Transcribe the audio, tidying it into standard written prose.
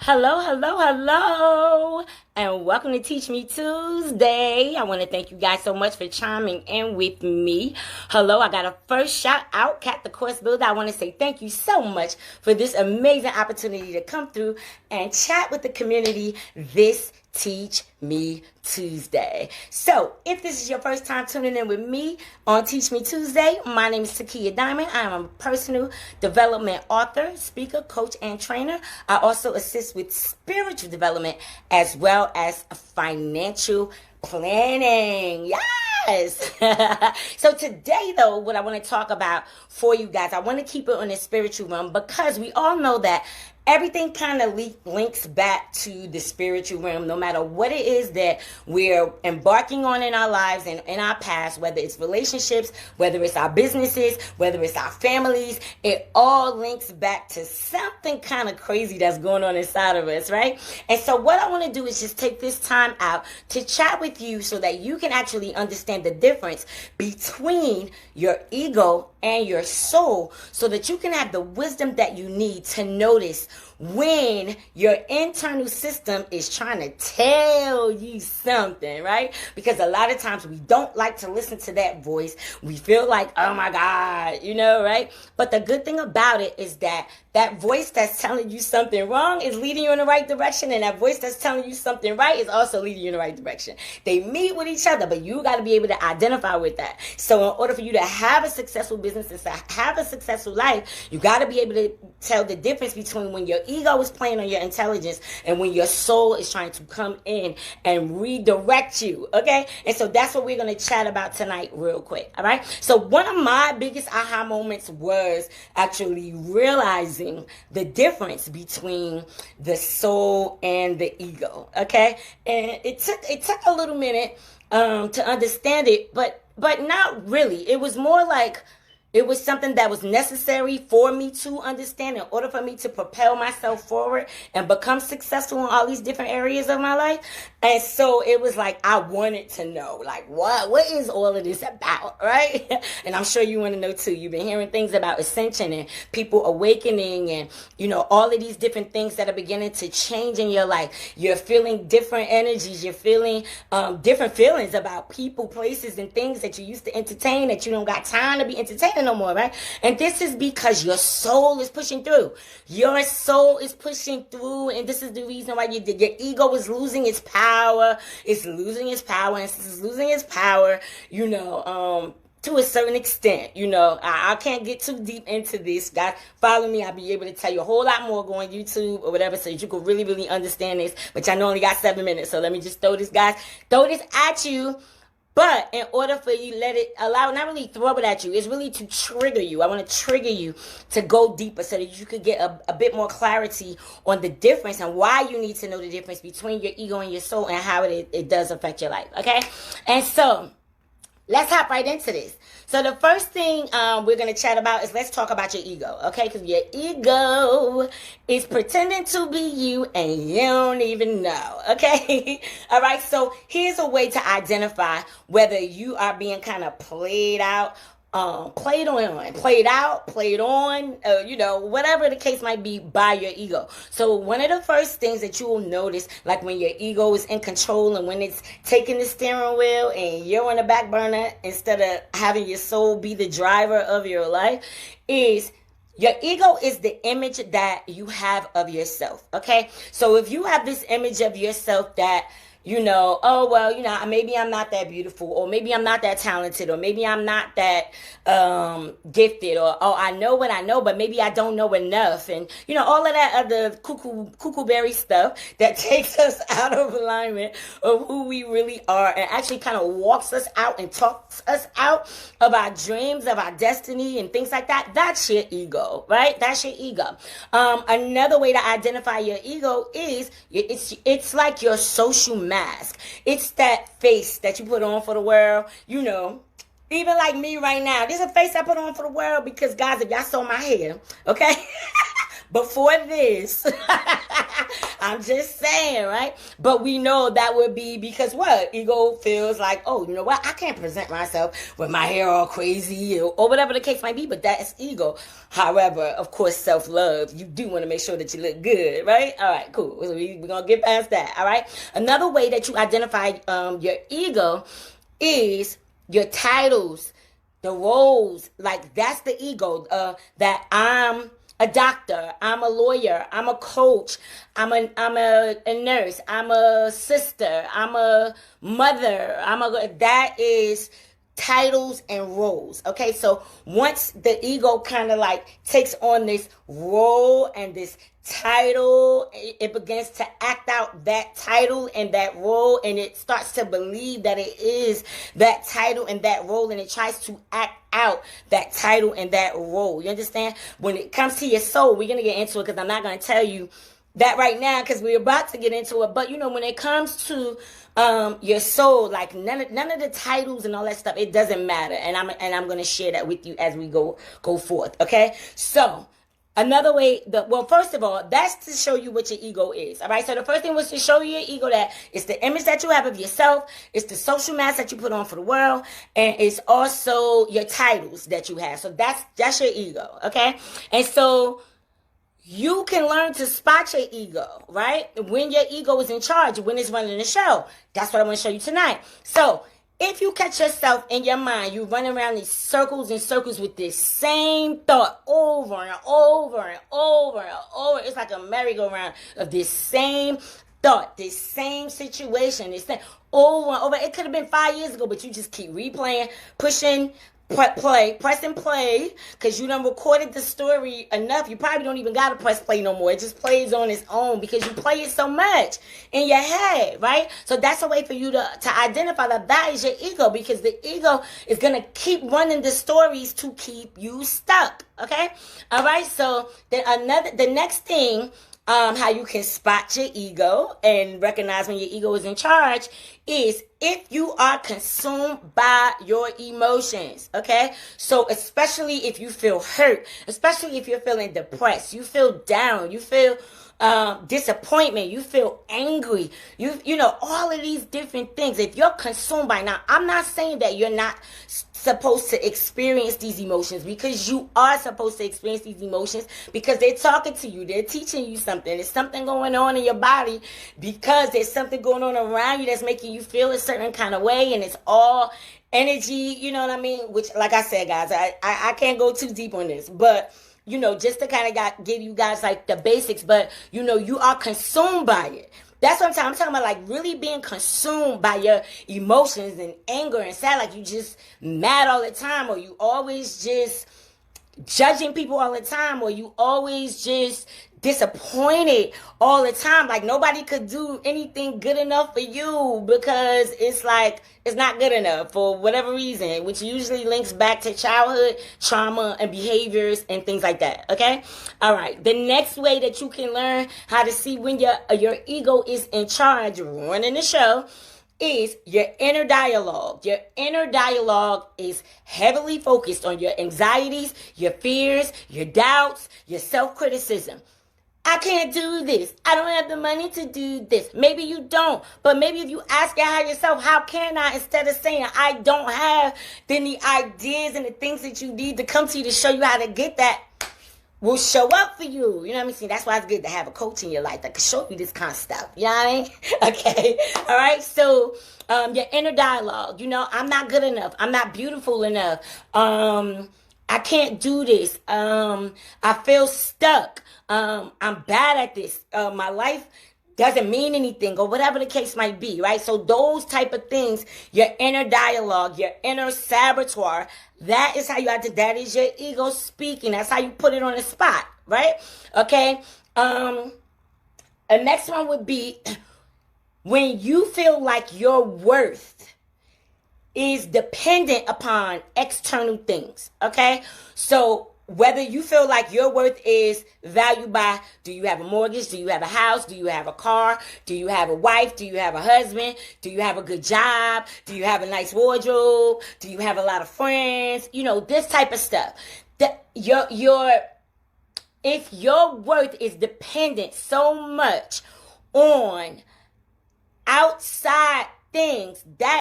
Hello, hello, hello, and welcome to Teach Me Tuesday. I want to thank you guys so much for chiming in with me. Hello, I got a first shout out, Kat the Course Builder. I want to say thank you so much for this amazing opportunity to come through and chat with the community this Teach Me Tuesday. So, if this is your first time tuning in with me on Teach Me Tuesday, my name is Takia Diamond. I am a personal development author, speaker, coach, and trainer. I also assist with spiritual development as well as financial planning. Yes. So today, though, what I want to talk about for you guys, I want to keep it on the spiritual realm because we all know that everything kind of links back to the spiritual realm, no matter what it is that we're embarking on in our lives and in our past, whether it's relationships, whether it's our businesses, whether it's our families, it all links back to something kind of crazy that's going on inside of us, right? And so what I want to do is just take this time out to chat with you so that you can actually understand the difference between your ego and your soul so that you can have the wisdom that you need to notice when your internal system is trying to tell you something, right? Because a lot of times we don't like to listen to that voice. We feel like, oh my God, right? But the good thing about it is that that voice that's telling you something wrong is leading you in the right direction, and that voice that's telling you something right is also leading you in the right direction. They meet with each other, but you got to be able to identify with that. So in order for you to have a successful business and have a successful life, you got to be able to tell the difference between when your ego is playing on your intelligence and when your soul is trying to come in and redirect you, okay? And so that's what we're going to chat about tonight real quick, all right? So one of my biggest aha moments was actually realizing the difference between the soul and the ego, okay? And it took a little minute to understand it, but not really. It was more like it was something that was necessary for me to understand in order for me to propel myself forward and become successful in all these different areas of my life. And so it was like I wanted to know, like, what is all of this about, right? And I'm sure you want to know too. You've been hearing things about ascension and people awakening and, all of these different things that are beginning to change in your life. You're feeling different energies. You're feeling different feelings about people, places, and things that you used to entertain that you don't got time to be entertaining no more, right? And this is because your soul is pushing through. Your soul is pushing through, and this is the reason why your ego is losing its power. It's losing its power, and since it's losing its power, to a certain extent, I can't get too deep into this. Guys, follow me. I'll be able to tell you a whole lot more. Go on YouTube or whatever so that you can really, really understand this. But I know I only got 7 minutes, so let me just throw this at you. But in order for you not really throw it at you, it's really to trigger you. I want to trigger you to go deeper so that you could get a bit more clarity on the difference and why you need to know the difference between your ego and your soul and how it does affect your life, okay? And so let's hop right into this. So the first thing we're going to chat about is let's talk about your ego, okay? Because your ego is pretending to be you and you don't even know, okay? All right, so here's a way to identify whether you are being kind of played out, played on, whatever the case might be by your ego. So one of the first things that you will notice, like when your ego is in control and when it's taking the steering wheel and you're on the back burner instead of having your soul be the driver of your life, is your ego is the image that you have of yourself, okay? So if you have this image of yourself that maybe I'm not that beautiful, or maybe I'm not that talented, or maybe I'm not that gifted, or I know what I know, but maybe I don't know enough, and all of that other cuckoo berry stuff that takes us out of alignment of who we really are, and actually kind of walks us out and talks us out of our dreams, of our destiny, and things like that. That's your ego, right? That's your ego. Another way to identify your ego is it's like your social mask. It's that face that you put on for the world, even like me right now. There's a face I put on for the world because, guys, if y'all saw my hair, okay? before this. I'm just saying, right? But we know that would be because what? Ego feels like, oh, you know what? I can't present myself with my hair all crazy or whatever the case might be, but that's ego. However, of course, self-love, you do want to make sure that you look good, right? All right, cool. So we're going to get past that, all right? Another way that you identify your ego is your titles, the roles. Like, that's the ego, that I'm a doctor, I'm a lawyer, I'm a coach, I'm a nurse, I'm a sister, I'm a mother, that is titles and roles. Okay, so once the ego kind of like takes on this role and this title, it begins to act out that title and that role, and it starts to believe that it is that title and that role, and it tries to act out that title and that role. You understand? When it comes to your soul, we're going to get into it because I'm not going to tell you that right now because we're about to get into it. But, you know, when it comes to your soul, like none of the titles and all that stuff, it doesn't matter. And I'm going to share that with you as we go forth. Okay? So, another way, first of all, that's to show you what your ego is. All right. So the first thing was to show you your ego, that it's the image that you have of yourself. It's the social mask that you put on for the world. And it's also your titles that you have. So that's your ego. Okay. And so you can learn to spot your ego, right? When your ego is in charge, when it's running the show. That's what I want to show you tonight. So if you catch yourself in your mind, you run around these circles and circles with this same thought over and over and over and over. It's like a merry-go-round of this same thought, this same situation, this thing over and over. It could have been 5 years ago, but you just keep replaying, pushing, press and play, because you done recorded the story enough. You probably don't even gotta press play no more. It just plays on its own because you play it so much in your head, right? So that's a way for you to identify that is your ego, because the ego is gonna keep running the stories to keep you stuck. Okay, all right. So the next thing, how you can spot your ego and recognize when your ego is in charge is if you are consumed by your emotions. Okay, so especially if you feel hurt, especially if you're feeling depressed, you feel down, you feel disappointment, you feel angry, you know, all of these different things. If you're consumed by, now I'm not saying that you're not supposed to experience these emotions, because you are supposed to experience these emotions, because they're talking to you, they're teaching you something. There's something going on in your body, because there's something going on around you that's making you feel a certain kind of way, and it's all energy, you know what I mean? Which, like I said, guys, I can't go too deep on this, but you know, just to kind of give you guys like the basics, but you know, you are consumed by it. That's what I'm talking about, like really being consumed by your emotions and anger and sad, like you just mad all the time, or you always just judging people all the time, or you always just disappointed all the time. Like nobody could do anything good enough for you because it's like it's not good enough for whatever reason, which usually links back to childhood trauma and behaviors and things like that. Okay, all right. The next way that you can learn how to see when your ego is in charge, running the show, is your inner dialogue. Your inner dialogue is heavily focused on your anxieties, your fears, your doubts, your self-criticism. I can't do this. I don't have the money to do this. Maybe you don't. But maybe if you ask yourself, how can I, instead of saying I don't have, then the ideas and the things that you need to come to you to show you how to get that will show up for you. You know what I mean? See, that's why it's good to have a coach in your life that can show you this kind of stuff. You know what I mean? Okay. All right. So, your inner dialogue, you know, I'm not good enough. I'm not beautiful enough. I can't do this. I feel stuck. I'm bad at this. My life doesn't mean anything, or whatever the case might be, right? So those type of things, your inner dialogue, your inner saboteur, that is how that is your ego speaking. That's how you put it on the spot, right? Okay. The next one would be when you feel like your worth is dependent upon external things. Okay. So whether you feel like your worth is valued by, do you have a mortgage? Do you have a house? Do you have a car? Do you have a wife? Do you have a husband? Do you have a good job? Do you have a nice wardrobe? Do you have a lot of friends? You know, this type of stuff. Your If your worth is dependent so much on outside things, that